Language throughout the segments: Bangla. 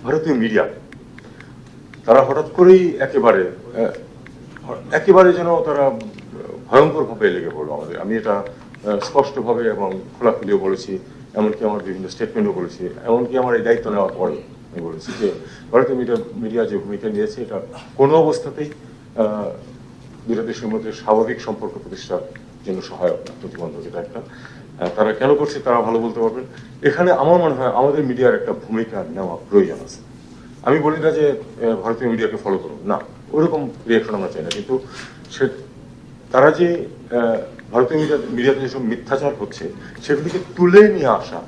ভারতীয় মিডিয়া তারা হঠাৎ করেই একেবারে যেন তারা ভয়ঙ্করভাবে লেগে পড়লো আমাদের। আমি এটা স্পষ্টভাবে এবং খোলাখুলিও বলেছি, এমনকি আমার বিভিন্ন স্টেটমেন্টও বলেছি, এমনকি আমার এই দায়িত্ব নেওয়ার পরে আমি বলেছি যে ভারতীয় মিডিয়া যে ভূমিকা নিয়েছে এটা কোনো অবস্থাতেই দুটো দেশের মধ্যে স্বাভাবিক সম্পর্ক প্রতিষ্ঠার জন্য সহায়ক না, প্রতিবন্ধক। এটা একটা তারা কেন করছে তারা ভালো বলতে পারবেন। এখানে আমার মনে হয় আমাদের মিডিয়ার একটা ভূমিকা নেওয়া প্রয়োজন আছে। আমি বলি না যে ভারতীয় মিডিয়াকে ফলো করুন, না, ওরকম রিয়াকশন আমরা চাই না, কিন্তু সে তারা যে ভারতীয় মিডিয়াতে যেসব মিথ্যাচার হচ্ছে সেগুলিকে তুলে নিয়ে আসা,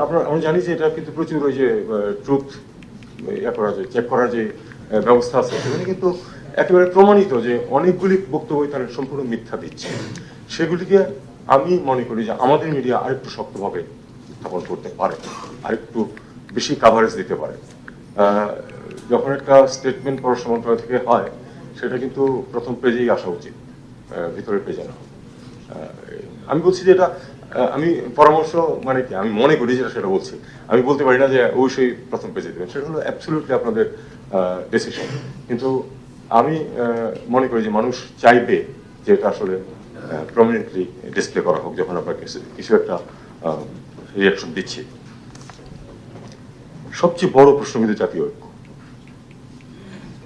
আমরা জানি যে এটা কিন্তু প্রচুর ওই যে ট্রুথ চেক করার যে ব্যবস্থা আছে, সেখানে কিন্তু একেবারে প্রমাণিত যে অনেকগুলি বক্তব্য তারা সম্পূর্ণ মিথ্যা দিচ্ছে। সেগুলিকে আমি মনে করি যে আমাদের মিডিয়া আরেকটু শক্তভাবে উত্থাপন করতে পারে, আরেকটু বেশি কাভারেজ দিতে পারে। যখন একটা স্টেটমেন্ট পররাষ্ট্র মন্ত্রণালয় থেকে হয় সেটা কিন্তু প্রথম পেজেই আসা উচিত, ভিতরের পেজে না। আমি বলছি যে এটা আমি পরামর্শ মানে কি আমি মনে করি যেটা সেটা বলছি, আমি বলতে পারি না যে অবশ্যই প্রথম পেজে দেবেন, সেটা হলো অ্যাবসলিউটলি আপনাদের ডিসিশন। কিন্তু আমি মনে করি যে মানুষ চাইবে যে এটা আসলে প্রমিনেন্টলি ডিসপ্লে করা হোক যখন আপনার কিছু একটা রিয়াকশন দিচ্ছে। সবচেয়ে বড় প্রশ্ন কিন্তু জাতীয় ঐক্য,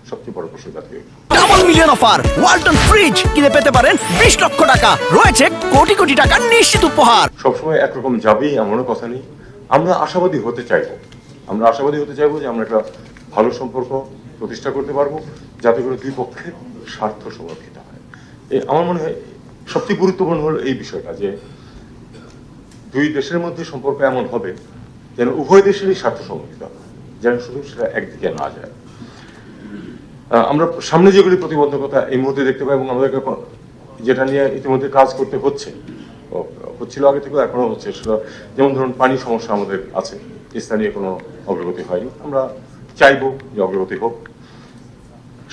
সবচেয়ে বড় প্রশ্ন জাতীয় ঐক্য। Double million offer Walton fridge কিনে পেতে পারেন 20 লক্ষ টাকা, রয়েছে কোটি কোটি টাকার নিশ্চিত উপহার। সবসময় একরকম যাবেই এমনও কথা নেই। আমরা আশাবাদী হতে চাইবো যে আমরা একটা ভালো সম্পর্ক প্রতিষ্ঠা করতে পারবো যাতে করে দুই পক্ষের স্বার্থ সংরক্ষিত হয়। আমার মনে হয় সবচেয়ে গুরুত্বপূর্ণ হলো এই বিষয়টা যে দুই দেশের মধ্যে সম্পর্ক এমন হবে যেন উভয় দেশেরই স্বার্থ সংরক্ষিত হয়, যেন শুধু সেটা একদিকে না যায়। আমরা সামনে যেগুলি প্রতিবন্ধকতা এই মুহূর্তে দেখতে পাই এবং আমাদেরকে যেটা নিয়ে ইতিমধ্যে কাজ করতে হচ্ছিল আগে থেকে এখনো হচ্ছে, সেটা যেমন ধরুন পানি সমস্যা আমাদের আছে, স্থানীয় কোনো অগ্রগতি হয়নি, আমরা চাইবো যে অগ্রগতি হোক।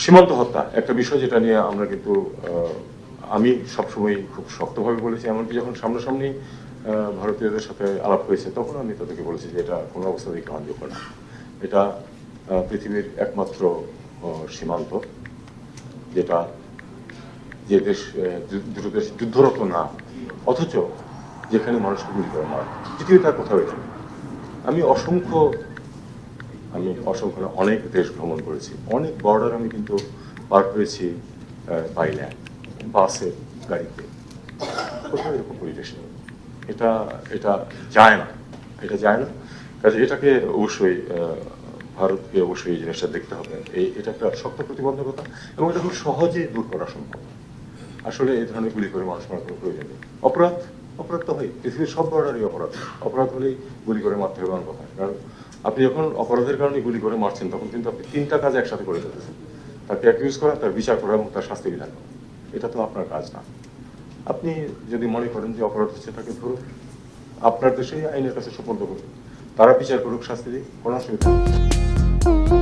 সীমান্ত হত্যা একটা বিষয় যেটা নিয়ে আমরা কিন্তু আমি সবসময় খুব শক্তভাবে বলেছি, এমনকি যখন সামনাসামনি ভারতীয়দের সাথে আলাপ হয়েছে তখন আমি তাদেরকে বলেছি যে এটা কোনো অবস্থাতেই গ্রহণযোগ্য না। এটা পৃথিবীর একমাত্র সীমান্ত যেটা যে দেশ দুটো দেশ যুদ্ধরত না, অথচ যেখানে মানুষকে গুলি করে মারা, পৃথিবীতে আর কোথাও এটা। আমি অসংখ্য অনেক দেশ ভ্রমণ করেছি, অনেক বর্ডার আমি কিন্তু পার করেছি বাই ল্যান্ড, বাসে, গাড়িতে, কোথাও এরকম পরিবেশ নেই। এটা যায় না, কাজে এটাকে অবশ্যই ভারতকে অবশ্যই এই জিনিসটা দেখতে হবে। এটা একটা শক্ত প্রতিবন্ধকতা এবং এটা খুব সহজে দূর করা সম্ভব। আসলে এই ধরনের গুলি করে মানুষ মারার কোনো প্রয়োজন নেই। অপরাধ তো হয়, পৃথিবীর সব বর্ডারই অপরাধ হলেই গুলি করে মারতে হবে এমন কথা। কারণ আপনি যখন অপরাধের কারণে গুলি করে মারছেন তখন কিন্তু আপনি তিনটা কাজ একসাথে করে ফেলতেছেন, তাকে অ্যাকিউজ করা, তার বিচার করা এবং তার শাস্তি বিধান করা। এটা তো আপনার কাজ না। আপনি যদি মনে করেন যে অপরাধ হচ্ছে তাকে ধরুন, আপনার দেশেই আইনের কাছে সুপর্দ করুন, তারা বিচার করুক, শাস্তি দিক, কোনো অসুবিধা নেই।